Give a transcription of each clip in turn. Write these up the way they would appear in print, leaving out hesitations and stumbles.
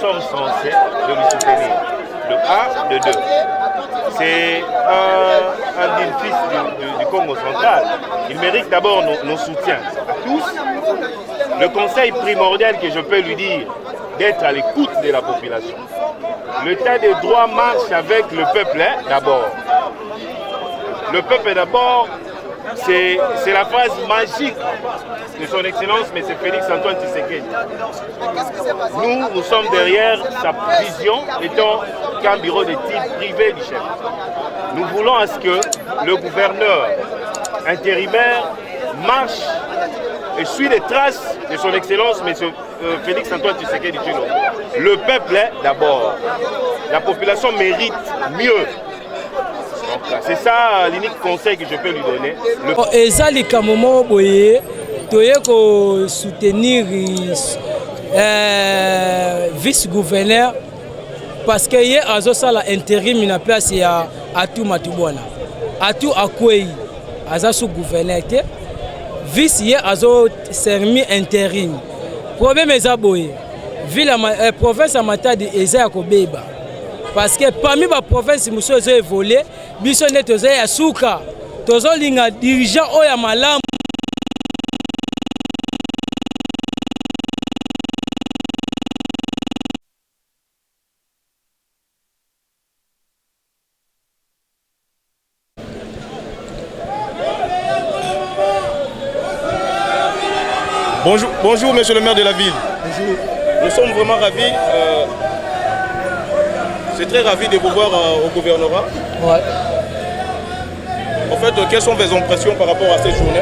sommes censés de lui soutenir. Le 1, le 2. C'est un digne fils du Congo central. Il mérite d'abord nos soutiens à tous. Le conseil primordial que je peux lui dire, d'être à l'écoute de la population. L'état des droits marche avec le peuple d'abord. Le peuple d'abord, c'est la phrase magique de son excellence, mais c'est Félix Antoine Tshisekedi. Nous sommes derrière sa vision, étant qu'un bureau d'études privé du chef. Nous voulons à ce que le gouverneur intérimaire marche et suit les traces de son excellence, M. Félix Antoine Tshisekedi Tshilombo. Le peuple d'abord. La population mérite mieux. C'est ça l'unique conseil que je peux lui donner. Et ça, les moment soutenir vice-gouverneur parce qu'il y a l'intérim na place ya Atou Matubwana. Atou Akwei, sous gouverneur. Vice y a sermi intérim. Problème est aboyé. Ville province à Matadi eza kobeba. Parce que parmi la province monsieur ont évolué, biso net ya suka. Tozo linga dirigeant oya malamu. Bonjour, monsieur le maire de la ville. Bonjour. Nous sommes vraiment ravis. Je suis très ravi de vous voir au gouvernorat. Ouais. En fait, quelles sont vos impressions par rapport à cette journée?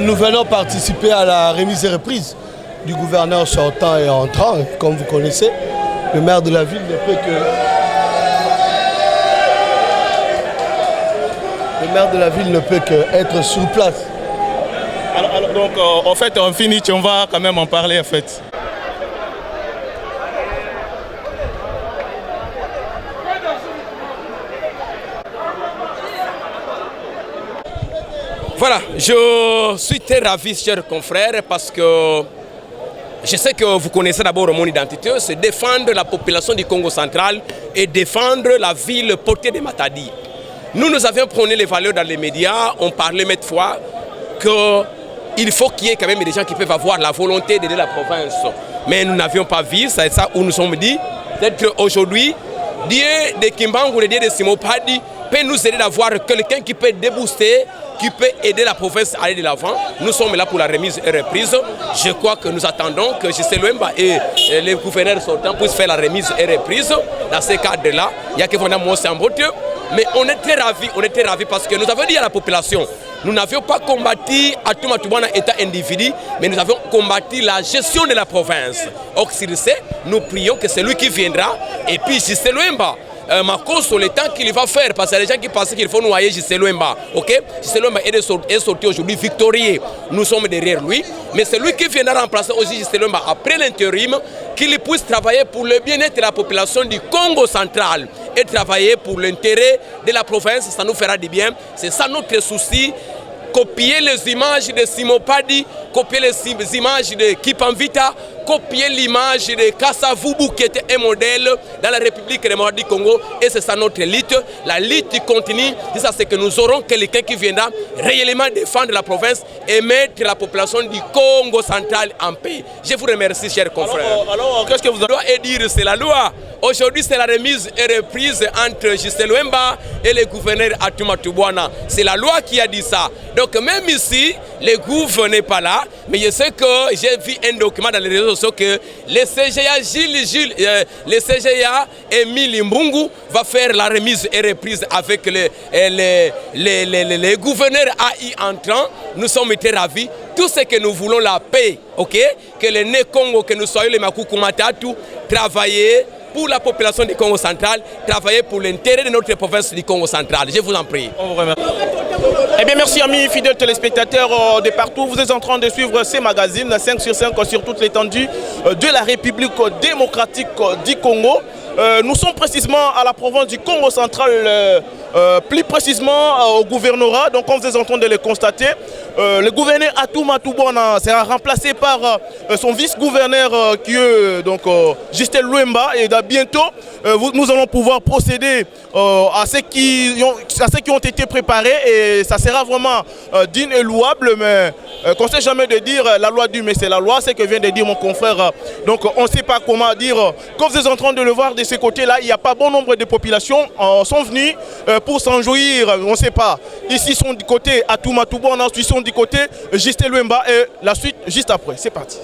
Nous venons participer à la remise et reprise du gouverneur sortant et entrant. Comme vous connaissez, le maire de la ville ne peut que... Le maire de la ville ne peut qu'être sur place. Alors donc, en fait, on finit, on va quand même en parler en fait. Voilà, je suis très ravi, chers confrères, parce que je sais que vous connaissez d'abord mon identité, c'est défendre la population du Congo central et défendre la ville portée de Matadi. Nous avions prôné les valeurs dans les médias, on parlait maintes fois qu'il faut qu'il y ait quand même des gens qui peuvent avoir la volonté d'aider la province. Mais nous n'avions pas vu, c'est ça où nous sommes dit, peut-être aujourd'hui, Dieu de Kimbangu, le Dieu de Simopadi, peut nous aider d'avoir quelqu'un qui peut débooster, qui peut aider la province à aller de l'avant. Nous sommes là pour la remise et reprise. Je crois que nous attendons que J.C. Luemba et les gouverneurs sortants puissent faire la remise et reprise. Dans ce cadre-là, il y a que vraiment Monsambote. Mais on est très ravis parce que nous avons dit à la population, nous n'avions pas combattu Atou Matubwana État individu, mais nous avons combattu la gestion de la province. Or, s'il sait, nous prions que c'est lui qui viendra. Et puis, J.C. Luemba, ma cause sur le temps qu'il va faire, parce qu'il y a des gens qui pensaient qu'il faut noyer J.C. Luemba. Ok? J.C. Luemba est sorti aujourd'hui victorieux. Nous sommes derrière lui. Mais c'est lui qui viendra remplacer aussi J.C. Luemba après l'intérim, qu'il puisse travailler pour le bien-être de la population du Congo central et travailler pour l'intérêt de la province. Ça nous fera du bien. C'est ça notre souci. Copier les images de Simopadi, copier les images de Kipanvita, copier l'image de Kassavubu qui était un modèle dans la République démocratique du Congo. Et c'est ça notre lutte. La lutte continue. C'est ça, c'est que nous aurons quelqu'un qui viendra réellement défendre la province et mettre la population du Congo central en paix. Je vous remercie, chers confrères. Alors qu'est-ce que vous avez à dire? C'est la loi. Aujourd'hui, c'est la remise et reprise entre J.C. Luemba et le gouverneur Atou Matubwana. C'est la loi qui a dit ça. Donc même ici, le gouverneur n'est pas là, mais je sais que j'ai vu un document dans les réseaux sociaux que le CGA, le CGA Emile Mbungu va faire la remise et reprise avec les gouverneurs AI entrants. Nous sommes très ravis. Tout ce que nous voulons, la paix, ok? Que les Né-Congo, que nous soyons les Makuku Matatu, travailler pour la population du Congo central, travailler pour l'intérêt de notre province du Congo central. Je vous en prie. On vous remercie. Eh bien, merci amis fidèles téléspectateurs de partout. Vous êtes en train de suivre ces magazines 5 sur 5 sur toute l'étendue de la République démocratique du Congo. Nous sommes précisément à la province du Congo central plus précisément au gouvernorat. Donc comme vous êtes en train de le constater, le gouverneur Atou Matoubona sera remplacé par son vice-gouverneur qui est donc Justin Luemba. Et bientôt, nous allons pouvoir procéder à ceux qui ont été préparés et ça sera vraiment digne et louable. Mais qu'on ne sait jamais de dire la loi du mais c'est la loi, c'est ce que vient de dire mon confrère. Donc on ne sait pas comment dire. Comme vous êtes en train de le voir de ce côté-là, il n'y a pas bon nombre de populations sont venues pour s'en jouir. On ne sait pas. Ici sont du côté Atou Matoubona, ils sont du côté Justin Luemba et la suite juste après. C'est parti.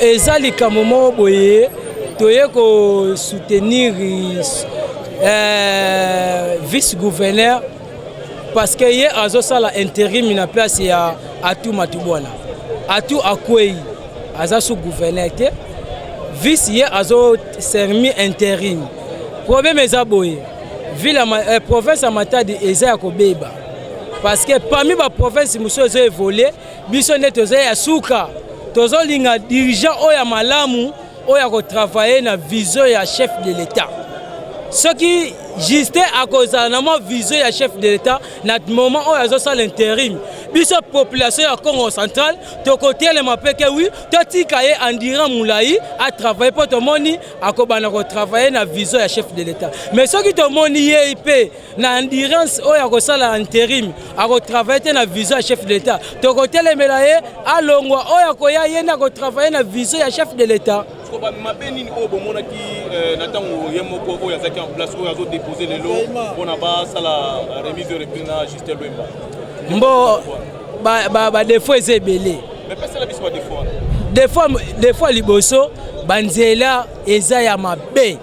eza likambo moko boye toye ko soutenir vice-gouverneur parce que ye azosala intérim na place ya Atou Matoubona. Atou akwei aza sous gouverneur te vice ye azo sermi intérim. Problème eza boye ville province ya Matadi eza ya kobeba parce que parmi ba province muso ezo évoluer biso ne toza ya suka tozo linga dirigeant oya malamu oya ko travailler na vision ya chef de l'État. Ce qui juste à cause de la vision ya chef de l'État na moment oya azo sala l'intérim. Biso population ya Congo central to côté le mapé que oui to tika ye Andiran Moulayi a travailler pour to moni akobana ko travailler na vision ya chef de l'État. Mais ce qui to moni ye IP na endurance oya ko sala intérim a ko travailler na vision ya chef de l'État. To côté le melaye alongwa oya ko ya ye na ko travailler na vision ya chef de l'État. Mabeni o bomona ki natango yemoko o yazaki en place o yazo déposer les lots pour na ba sala remise de repreneur Justin Luemba. Mbo ba défaut ezebele. Mais personne la biso défaut. Des fois liboso banzela eza ya mabe.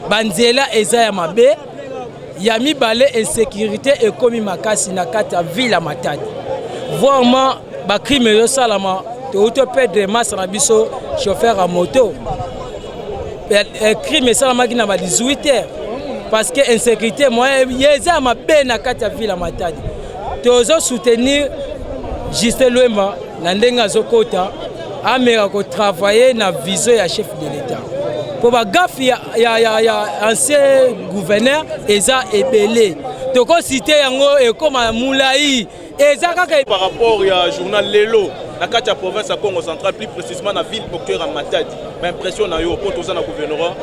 Banzela eza ya mabe. Ya mibale insécurité et komi makasi na kata ville Matadi. Vraiment ba crime yo salama to perdre masse na biso chauffeur à moto. Crime salama ki na ba 18h parce que insécurité moyen yeza mabe na kata ville Matadi. Tozo soutenir Justin Luemba na ndenga zokota ameka ko travailler na vision ya chef de l'État. Pour ba gafi ya ancien gouverneur eza ebele. Toko cité yango e koma Moulayi eza kaka par rapport au journal Lelo na kata province ya Congo central plus précisément na ville Octeur à Matadi. Mais impression na yo pour toza na gouvernorat.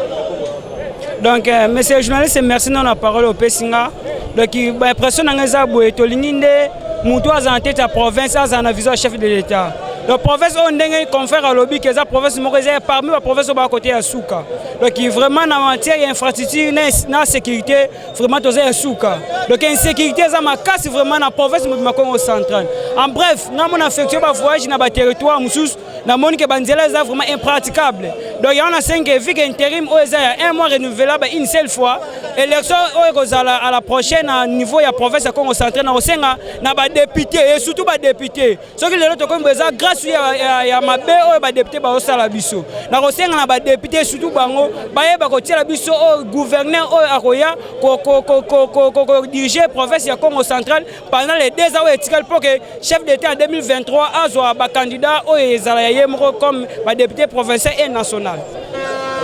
Donc monsieur le journaliste merci non la parole au Pessinga. Donc impression na ngeza boye to lininde mutu aza tête à province aza na vision chef de l'État. La province on ndenge confère à lobby que la province mokoze parmi la province au côté à Souka. Donc vraiment en matière d'infrastructure na sécurité vraiment toza à Souka. Donc insécurité ça ma casse vraiment na province de Congo central. En bref, na mon affection ba voyage na ba territoire musus na moni que banzela ça vraiment impraticable. Donc il y a on a 5 vu que intérim o eza un mois renouvelable une seule fois. Élection o à la prochaine à niveau ya province de Congo central na osenga na ba député et surtout ba député. Ce qui les autres comme grâce ya mabe o ba député ba osala biso. Na osenga na ba député surtout bango ba yeba ko tiela biso o gouverneur o akoya ko diriger province ya Congo central pendant les 2 ans étical pour que chef d'État en 2023 azwa ba candidat o ezala ya yemoko comme ba député provincial et national.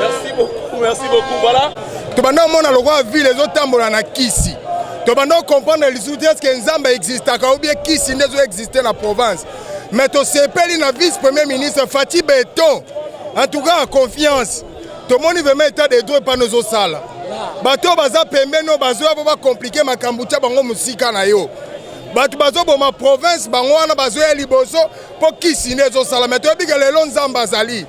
Merci beaucoup. Voilà. Tobanda mona lokwa ville ezotambola na kisi. Tobanda comprendre les outils est-ce que Nzamba existe ou bien kisi ndezo existe na province. Mais to sepeli na vice-premier ministre Fatih Beton. En tout cas, confiance. Tout le monde veut mettre état de droit par nos salles. Bato baza pembe no bazo ba compliquer makambucha bango musika na yo. bato bazoboma province bango wana bazoya liboso mpo kisi nde ezosala me toyebi ke lelo nzambe azali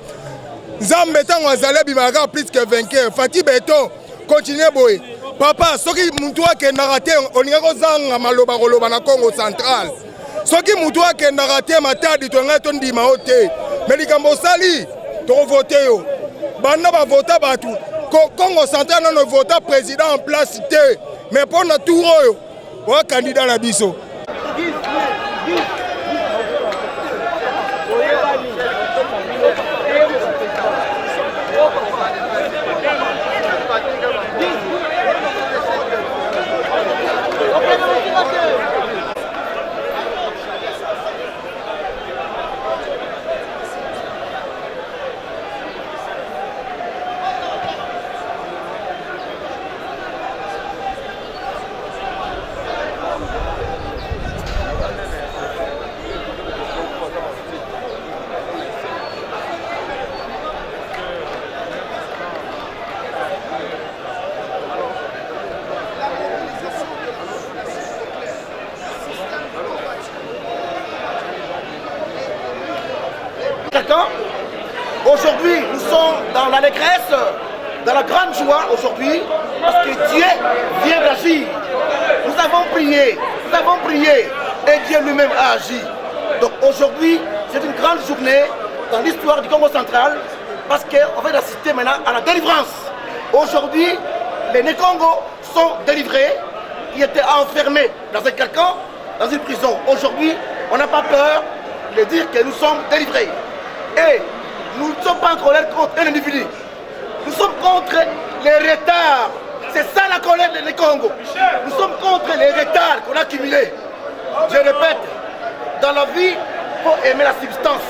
nzambe ntango azali abimaka plus que vainqueur Fati Beto continue boye papa soki mutu akendaka te olingi kozanga maloba koloba na Congo central soki mutu akendaka te matadi tongai tondima o te me likambo osali tokovote yo banda bavota bato Congo central nano vota président en place te mais mpo na tour oyo oya candidat na biso. Aujourd'hui, nous sommes dans l'allégresse, dans la grande joie aujourd'hui, parce que Dieu vient d'agir. Nous avons prié, et Dieu lui-même a agi. Donc aujourd'hui, c'est une grande journée dans l'histoire du Congo central, parce qu'on va assister maintenant à la délivrance. Aujourd'hui, les Né-Congo sont délivrés, ils étaient enfermés dans un carcan, dans une prison. Aujourd'hui, on n'a pas peur de dire que nous sommes délivrés. Et nous ne sommes pas en colère contre un individu. Nous sommes contre les retards. C'est ça la colère des Congo. Nous sommes contre les retards qu'on a accumulés. Je répète, dans la vie, il faut aimer la substance.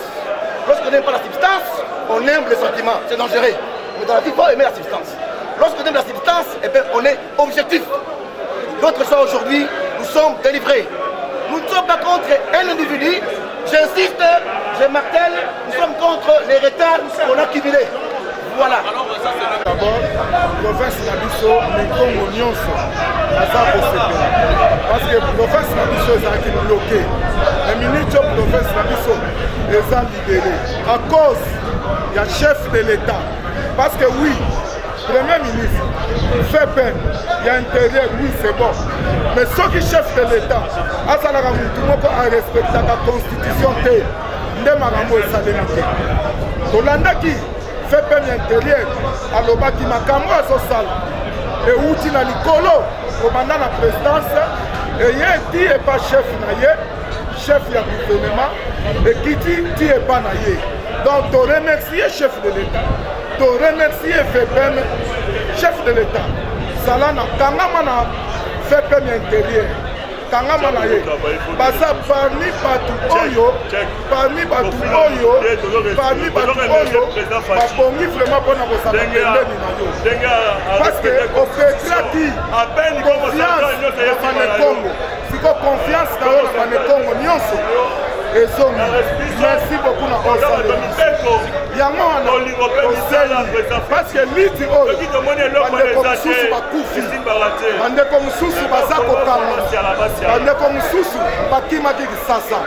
Lorsqu'on n'aime pas la substance, on aime les sentiments. C'est dangereux. Mais dans la vie, il faut aimer la substance. Lorsqu'on aime la substance, eh bien, on est objectif. Notre choix aujourd'hui, nous sommes délivrés. Nous ne sommes pas contre un individu. J'insiste, je martèle, nous sommes contre les retards qu'on a accumulés. Voilà. D'abord, province Nabiso, les Congo nyonso, parce que province Nabiso est bloquée. Les ministres de province Nabiso sont libérés à cause du chef de l'État. Parce que oui, Premier ministre fait peine, il y a intérieur, oui c'est bon. Mais ceux qui chef de l'État, tout le monde a respecté la constitution, Ndemarambo et Salemité. Tolanda qui fait peine intérieur, alors qui m'a camé à ce salle. Et où tu n'as l'icolo, au mandat de la présidence, et il y a dit et pas chef naïe, chef du gouvernement, et qui dit tu n'es pas naïe. Donc tu remercies le chef de l'État. Tu remercies FEPEN, chef de l'État. Salana, Kangamana, FEPEN intérieur. Kangamana, Basa parmi Batu Oyo, parmi Batu Oyo, Babongi vraiment pour nous saluer. Parce que au fait qui confiance dans le Congo, si vous confiance dans le Congo, nyonso. Merci beaucoup na osale yango wana parce que liti oyo bandeko mosusu bakufi bandeko mosusu baza kokanga bandeko mosusu bakimaki kisasa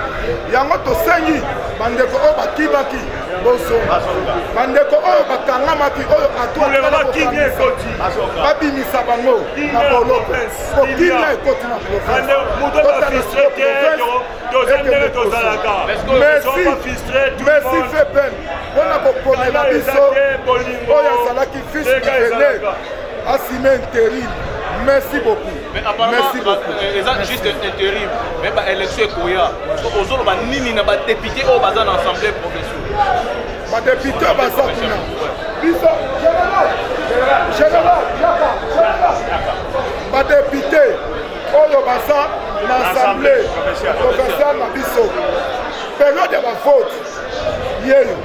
yango tosengi bandeko oyo bakimaki bozonga bandeko oyo bakangamaki oyo babimisa bango na boloko kokimia ekoti na province. Merci FEPEN. On a compris la biso. Oya Salaki fils de assumé intérim. Merci beaucoup. Merci beaucoup. Juste intérim. Mais pas élection Koya. Aux autres, nini na député au bazar l'Assemblée professionnelle. Ma député bazar kuna. Biso général. Ma député oyo bazar l'Assemblée professionnelle na biso. Période ya vote yeyo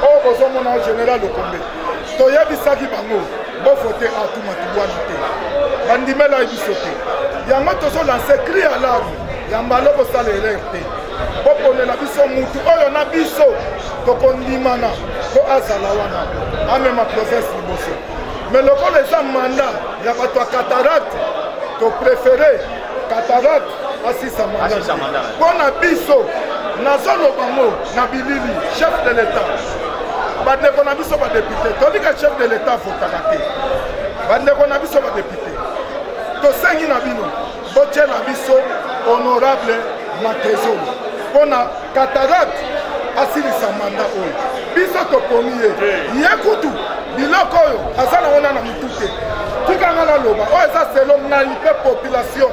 oyo bozomona général Lokombe toyebisaki bango bovote Atuma Tubwana te bandimela biso te yango tozolanse cri alarme ya mbala bosala erreur te boponela biso mutu oyo na biso tokondimana po azala wana amema province liboso mais lokola eza manda ya bato ya cataracte topréféré cataracte asisa mandat mpona biso nazoloba ngo na bilili chef de l'état bandeko na biso badepute tolika chef de l'état afotaka te bandeko na biso badepute tosengi na bino botie na biso honorable na trésor mpona cataracte asilisa manda oyo biso tokomi ye kutu biloko oyo aza na wana na mutu te tikanga naloba oyo eza selo ngai mpe population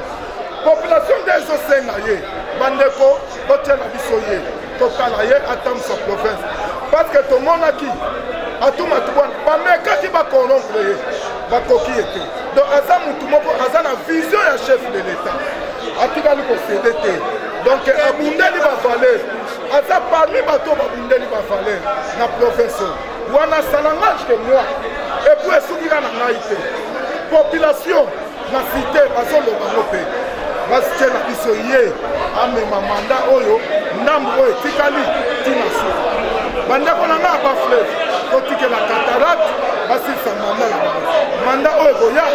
nde ezosenga ye bandeko botie na biso ye totala ye atamisa province parce que tomonaki atumatu bwana bamekaki bakorrompre ye bakoki ye te donc aza mutu moko aza na vision ya chef de l'état atikali kosede te donc abundeli bavaler aza parmi bato babundeli bavaler na province wana salangage que moi epuis esukika na ngai te population na cité bazoloba ngo mpe basite na biso ye amema manda oyo ndambu oyo etikali tina suka bandeko na ngai bafleuve totikela cataracte basilisa manda na bango manda oyo koya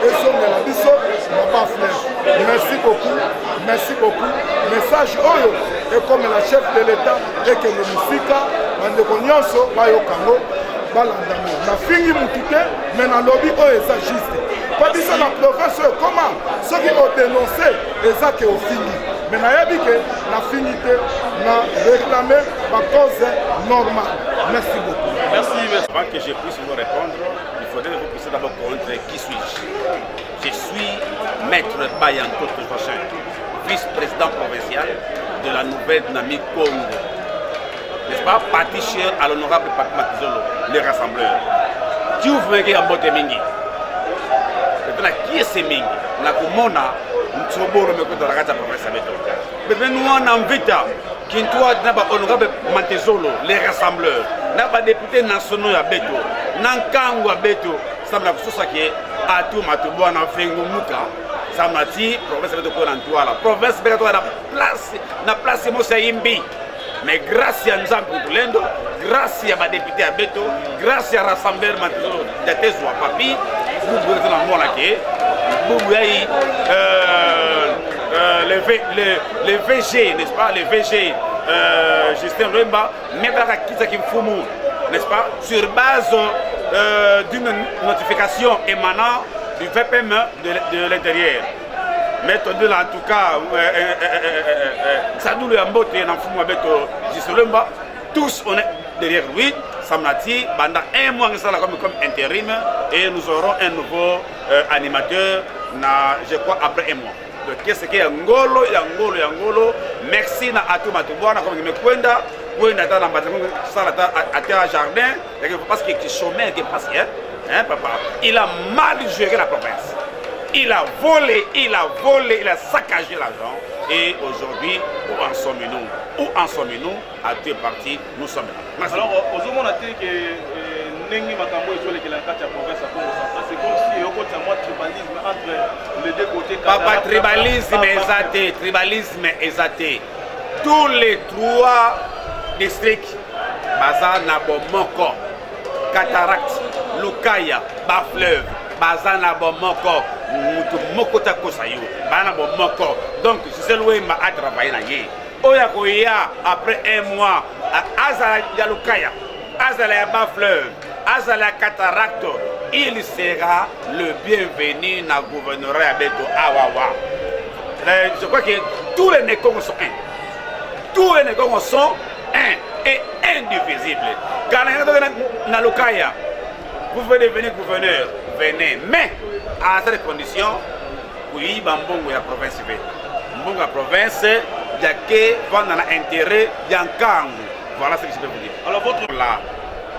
ezongela biso na bafleuve merci beaucoup message oyo ekomela chef de l'état ekende mosika bandeko nyonso bayokango balandango nafingi mutu te me nalobi oyo eza juste po biso na province oyo koma soki odenonce eza ke ofingi me nayebi ke nafingi te na réclame bacause normale. Merci beaucoup. Merci. Avant que je puisse vous répondre, il faudrait vous pousser d'abord connaître qui suis-je. Je suis Maître Bayanto Trifachin, vice-président provincial de la nouvelle dynamique Congo. N'est-ce pas? Parti cher à l'honorable Papi Matizolo, les rassembleurs. Qui ouvre en botte mingi? Maintenant, qui est ce mingi? Nakumona, Ntsoboro me koto la gata province abeto. Maintenant, nous en vita, qui toi n'aba honorable Matizolo, les rassembleurs, n'aba député nationaux à Beto, Nankango à Beto, ça m'a fait ça qui est à tout Matubo en Fengumuka. Ça m'a dit, province abeto pour l'entour la province abeto na place Moussa Imbi. Mais grâce à Nzambe Tulendo, grâce à ma député à Beto, grâce à rassembleur Matizolo d'Atezo à Papi, vous pouvez être dans le monde là, vous voyez les VG, n'est-ce pas, les VG, Justin Lemba, même la Kizaki Fumu, n'est-ce pas, sur base d'une notification émanant du VPM de l'intérieur. Mais en tout cas, ça nous l'a emboté dans le fond avec Gisolemba. Tous on est derrière lui. Samnati, pendant un mois, nous sommes comme intérim et nous aurons un nouveau animateur, je crois, après un mois. Donc, qu'est-ce qu'il y a? Ngolo. Merci à tout Matouboana, comme il me kwenda. Kwenda dans la jardin, parce que le chemin est passé. Hein, papa? Il a mal géré la province. Il a volé, il a saccagé l'argent. Et aujourd'hui, où en sommes-nous? À deux parties, nous sommes là. Merci. Alors, aujourd'hui, on a dit que Nengi Makambo est sur les province à Congo. C'est comme si il y a un tribalisme entre les deux côtés. Papa, tribalisme exaté. Tous les trois districts, Bazana Bomoko, Cataracte, Lukaya, Bafleuve, Bazana Bomoko, Mokota Kosayo, Bana Bomoko. Donc, c'est le Wemba à travailler là. Oyakoya, après un mois, à Azala Yalukaya, Azala Bafleuve, Azala Cataracte, il sera le bienvenu dans le gouvernorat à Beto Awawa. Je crois que tous les Nekongos sont un. Tous les Nekongos sont un et indivisibles. Quand on est dans Lukaya, vous pouvez devenir gouverneur, venez. Mais, à cette condition, oui, Bambongo est la province. Bambongo est la province, il y a que vendre dans l'intérêt, il y a un camp. Voilà ce que je peux vous dire. Alors, là,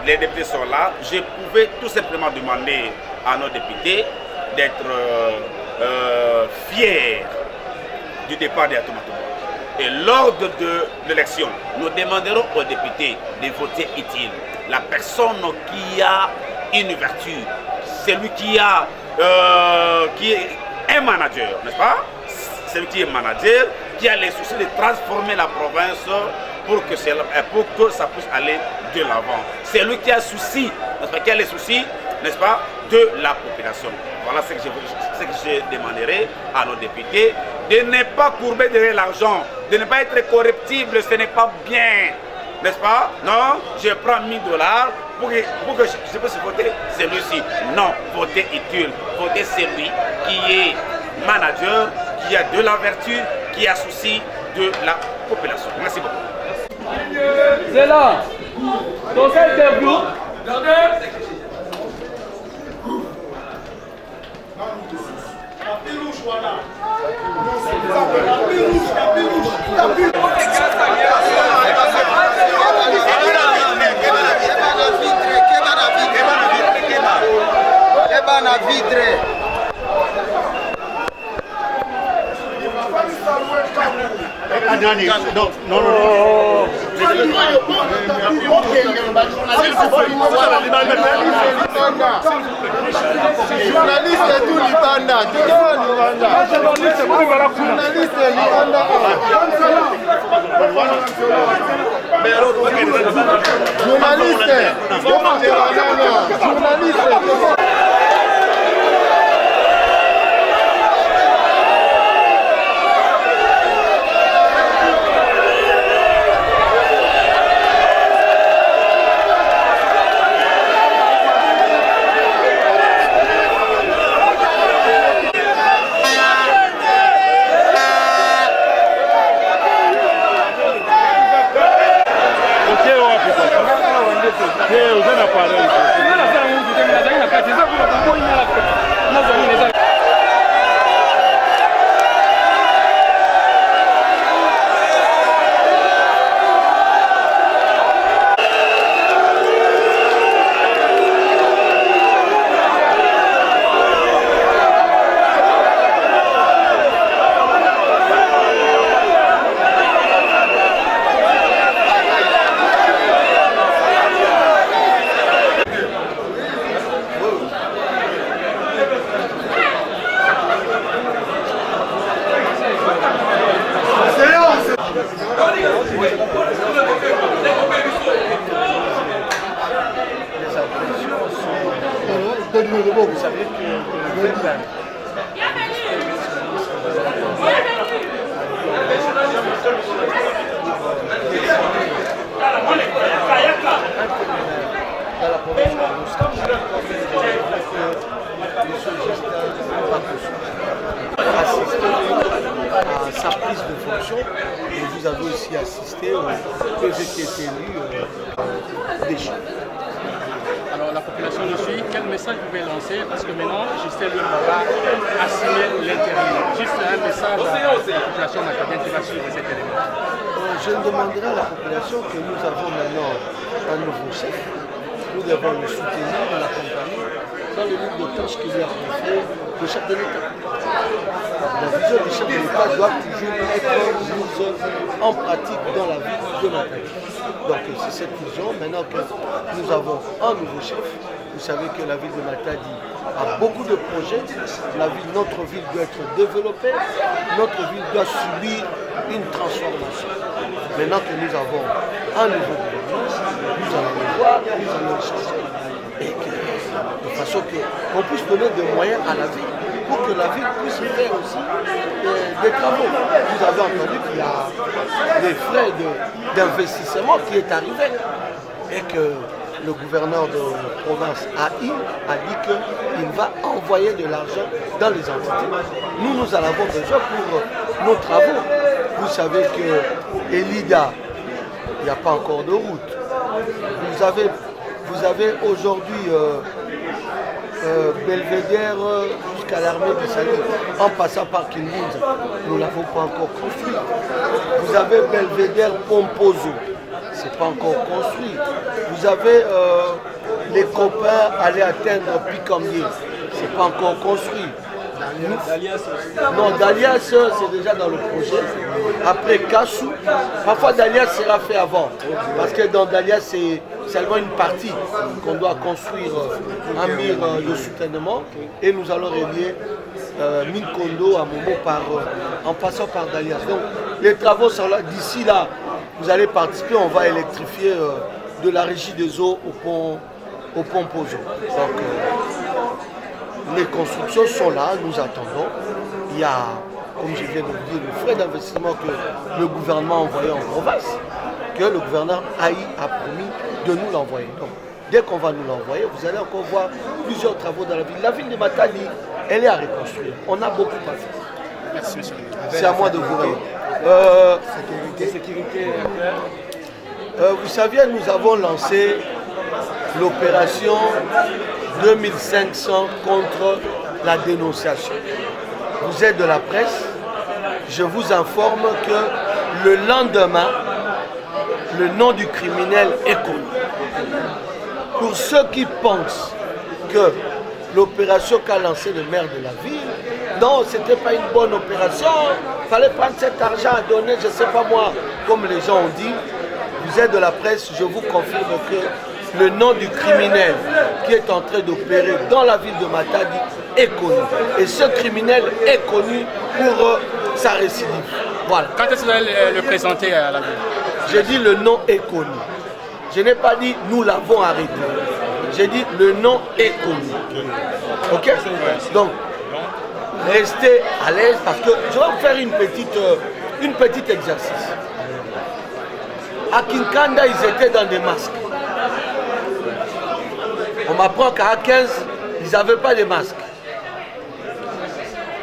les députés sont là. Je pouvais tout simplement demander à nos députés d'être fiers du départ de Atoumatouma. Et lors de l'élection, nous demanderons aux députés de voter utile. La personne qui a une vertu, celui qui est un manager, n'est-ce pas? Celui qui est manager, qui a les soucis de transformer la province pour que ça puisse aller de l'avant. C'est lui qui a souci, n'est-ce pas? Qui a les soucis, n'est-ce pas, de la population. Voilà ce que je demanderai à nos députés, de ne pas courber derrière l'argent, de ne pas être corruptible, ce n'est pas bien. N'est-ce pas? Non, je prends 1000 $ pour que je puisse voter celui-ci. Non, voter utile. Voter celui qui est manager, qui a de la vertu, qui a souci de la population. Merci beaucoup. C'est là. Dans cette interview, vous savez que à sa prise de fonction, et vous avez aussi assisté aux deux étaient élus déjà. Alors la population nous suit, quel message vous pouvez lancer? Parce que maintenant, Justin Luemba va assumer l'intérim. Juste un message à la population matadienne qui va suivre cet élément. Je demanderai à la population que nous avons maintenant un nouveau chef. Nous devons le soutenir, l'accompagner dans le livre de tâches qu'il lui a confié le chef de l'État. La vision du chef de l'État doit toujours être mise en pratique dans la vie de notre pays. Donc c'est cette vision, maintenant que nous avons un nouveau chef, vous savez que la ville de Matadi a beaucoup de projets, notre ville doit être développée, notre ville doit subir une transformation. Maintenant que nous avons un nouveau gouvernement, nous allons le voir, nous allons le changer. Et de façon qu'on puisse donner des moyens à la ville pour que la ville puisse faire aussi des travaux. Vous avez entendu qu'il y a des frais d'investissement qui est arrivé et que le gouverneur de province a dit qu'il va envoyer de l'argent dans les entités. Nous en avons besoin pour nos travaux. Vous savez que Elida, il n'y a pas encore de route. Vous avez aujourd'hui Belvédère jusqu'à l'armée du Salut, en passant par Kingunza. Nous ne l'avons pas encore construit. Vous avez Belvédère Pompozo, ce n'est pas encore construit. Vous avez les copains aller atteindre Picambier, ce n'est pas encore construit. Non, Dalias, c'est déjà dans le projet. Après Kassou, parfois Dalias sera fait avant. Parce que dans Dalias, c'est seulement une partie qu'on doit construire un mur de soutènement. Et nous allons relier Minkondo à Momo en passant par Dalias. Donc les travaux sont là. D'ici là, vous allez participer. On va électrifier de la régie des eaux au pont Pozo. Donc, Les constructions sont là, nous attendons. Il y a, comme je viens de vous dire, le frais d'investissement que le gouvernement a envoyé en province, que le gouverneur Haï a promis de nous l'envoyer. Donc, dès qu'on va nous l'envoyer, vous allez encore voir plusieurs travaux dans la ville. La ville de Matadi, elle est à reconstruire. On a beaucoup à faire. Merci, monsieur. C'est à moi de vous répondre. Sécurité. Vous saviez, nous avons lancé l'opération 2500 contre la dénonciation. Vous êtes de la presse, je vous informe que le lendemain, le nom du criminel est connu. Pour ceux qui pensent que l'opération qu'a lancée le maire de la ville, non, ce n'était pas une bonne opération, il fallait prendre cet argent à donner, je ne sais pas moi, comme les gens ont dit. Vous êtes de la presse, je vous confirme que le nom du criminel qui est en train d'opérer dans la ville de Matadi est connu. Et ce criminel est connu pour sa récidive. Voilà. Quand est-ce que vous allez le présenter à la ville? J'ai dit le nom est connu. Je n'ai pas dit nous l'avons arrêté. J'ai dit le nom est connu. Ok? Donc, restez à l'aise parce que je vais vous faire une petite exercice. À Kinkanda, ils étaient dans des masques. On m'apprend qu'à A15, ils n'avaient pas de masques.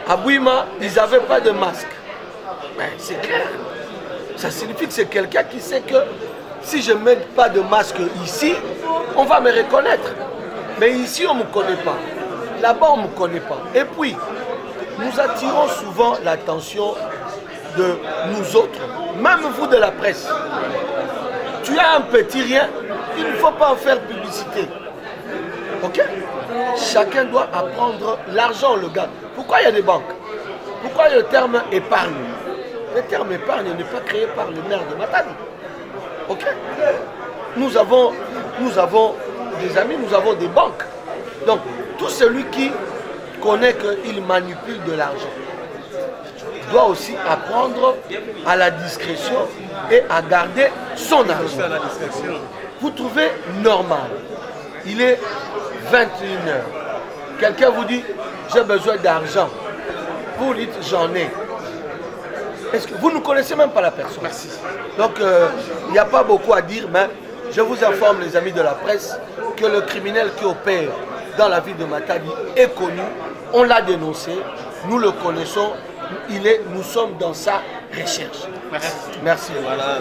À Bouima, ils n'avaient pas de masques. Ben, c'est clair. Ça signifie que c'est quelqu'un qui sait que si je ne mets pas de masque ici, on va me reconnaître. Mais ici, on ne me connaît pas. Là-bas, on ne me connaît pas. Et puis, nous attirons souvent l'attention de nous autres, même vous de la presse. Tu as un petit rien, il ne faut pas en faire publicité. Ok? Chacun doit apprendre l'argent, le gars. Pourquoi il y a des banques? Pourquoi il y a le terme épargne? Le terme épargne n'est pas créé par le maire de Matadi. Ok? Nous avons des amis, nous avons des banques. Donc, tout celui qui connaît qu'il manipule de l'argent doit aussi apprendre à la discrétion et à garder son argent. Vous trouvez normal. Il est 21h. Quelqu'un vous dit, j'ai besoin d'argent. Vous dites, j'en ai. Est-ce que vous ne connaissez même pas la personne? Merci. Donc, il n'y a pas beaucoup à dire, mais je vous informe, les amis de la presse, que le criminel qui opère dans la ville de Matadi est connu. On l'a dénoncé. Nous le connaissons. Nous sommes dans sa recherche. Merci. Merci. Voilà,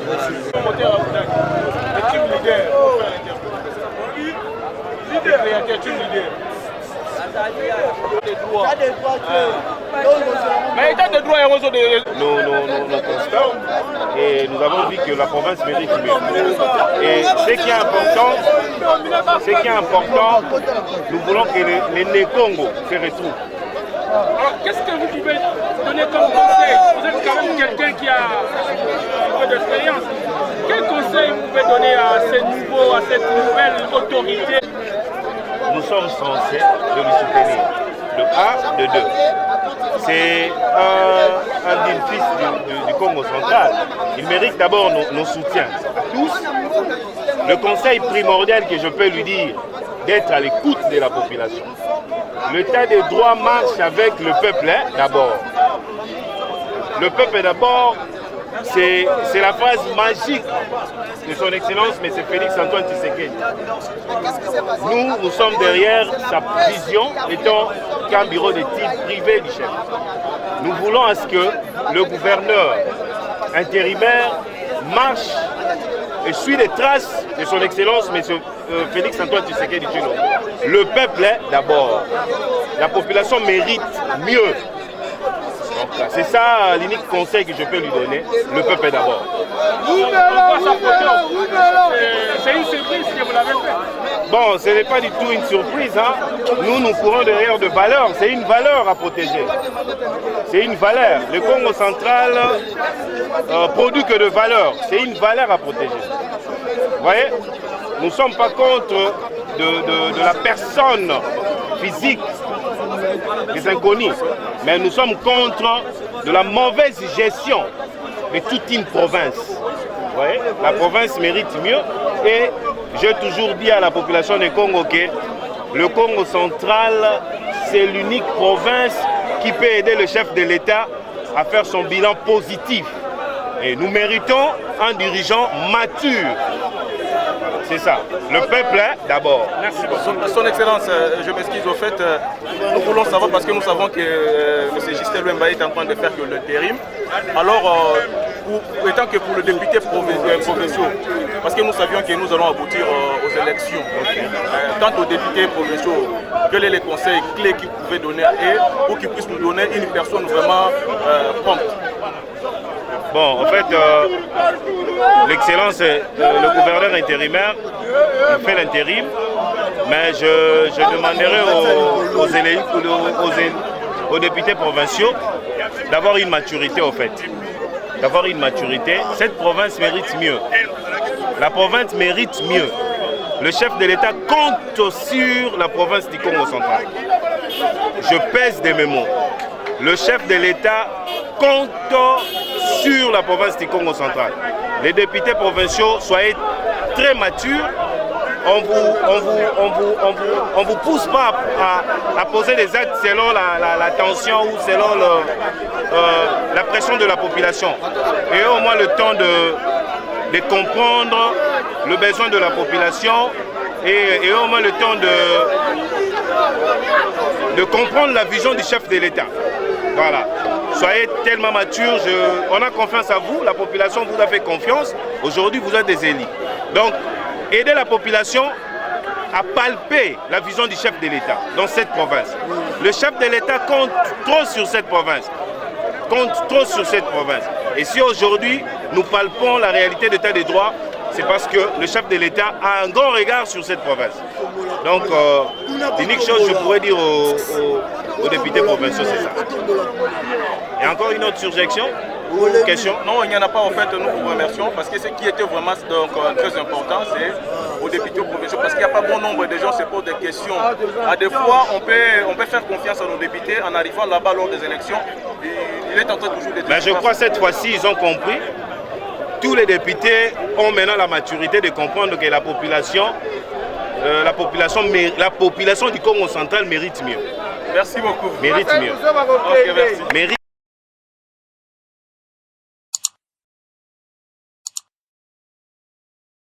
Nos constats et nous avons vu que la province mérite mieux. Et ce qui est important, nous voulons que les Né-Congo se retrouvent. Alors, qu'est-ce que vous pouvez donner comme conseil? Vous êtes quand même quelqu'un qui a un peu d'expérience. Quel conseil vous pouvez donner à cette nouvelle autorité? Nous sommes censés de lui soutenir. De 1, de 2. C'est un digne fils du Congo central. Il mérite d'abord nos soutiens à tous. Le conseil primordial que je peux lui dire, d'être à l'écoute de la population. L'état de droit marche avec le peuple d'abord. Le peuple d'abord, c'est la phrase magique de son excellence, mais c'est Félix Antoine Tshisekedi. Nous sommes derrière sa vision, étant qu'un bureau d'études privé du chef. Nous voulons à ce que le gouverneur intérimaire marche et suit les traces de son excellence, mais Félix Antoine Tshisekedi Tshilombo. Le peuple d'abord. La population mérite mieux. C'est ça l'unique conseil que je peux lui donner. Le peuple d'abord. C'est une surprise que vous l'avez fait. Bon, ce n'est pas du tout une surprise. Hein. Nous courons derrière de valeurs. C'est une valeur à protéger. C'est une valeur. Le Congo central produit que de valeurs. C'est une valeur à protéger. Vous voyez? Nous ne sommes pas contre de la personne physique des inconnus, mais nous sommes contre de la mauvaise gestion de toute une province. Vous voyez? La province mérite mieux et j'ai toujours dit à la population du Congo que le Congo central, c'est l'unique province qui peut aider le chef de l'État à faire son bilan positif. Et nous méritons un dirigeant mature. C'est ça. Le peuple, d'abord. Merci beaucoup. Son Excellence, je m'excuse au fait. Nous voulons savoir parce que nous savons que M. Justin Luemba est en train de faire que l'intérim. Alors, étant que pour le député provinciaux, parce que nous savions que nous allons aboutir aux élections. Quant aux députés provinciaux, quels sont les conseils clés qu'ils pouvaient donner à eux pour qu'ils puissent nous donner une personne vraiment prompte? Bon, en fait, l'Excellence, le gouverneur intérimaire, il fait l'intérim, mais je demanderai aux députés provinciaux d'avoir une maturité, en fait. D'avoir une maturité. Cette province mérite mieux. La province mérite mieux. Le chef de l'État compte sur la province du Congo central. Je pèse des mes mots. Le chef de l'État compte sur la province du Congo central. Les députés provinciaux, soyez très matures. On vous pousse pas à poser des actes selon la tension ou selon la pression de la population. Et au moins le temps de comprendre le besoin de la population et au moins le temps de comprendre la vision du chef de l'État. Voilà. Soyez tellement matures, on a confiance à vous, la population vous a fait confiance. Aujourd'hui, vous êtes des élus. Donc, aidez la population à palper la vision du chef de l'État dans cette province. Le chef de l'État compte trop sur cette province. Et si aujourd'hui, nous palpons la réalité de l'état des droits, c'est parce que le chef de l'État a un grand regard sur cette province. Donc, l'unique chose que je pourrais dire aux députés provinciaux, c'est ça. Et encore une autre surjection ou question? Non, il n'y en a pas en fait, nous vous remercions parce que ce qui était vraiment donc, très important, c'est aux députés provinciaux parce qu'il n'y a pas bon nombre de gens qui se posent des questions. À des fois, on peut faire confiance à nos députés en arrivant là-bas lors des élections. Il est en train toujours de... Mais je crois que cette fois-ci, ils ont compris. Tous les députés ont maintenant la maturité de comprendre que la population du Congo central mérite mieux. Merci beaucoup. Mérite mieux. Okay, merci.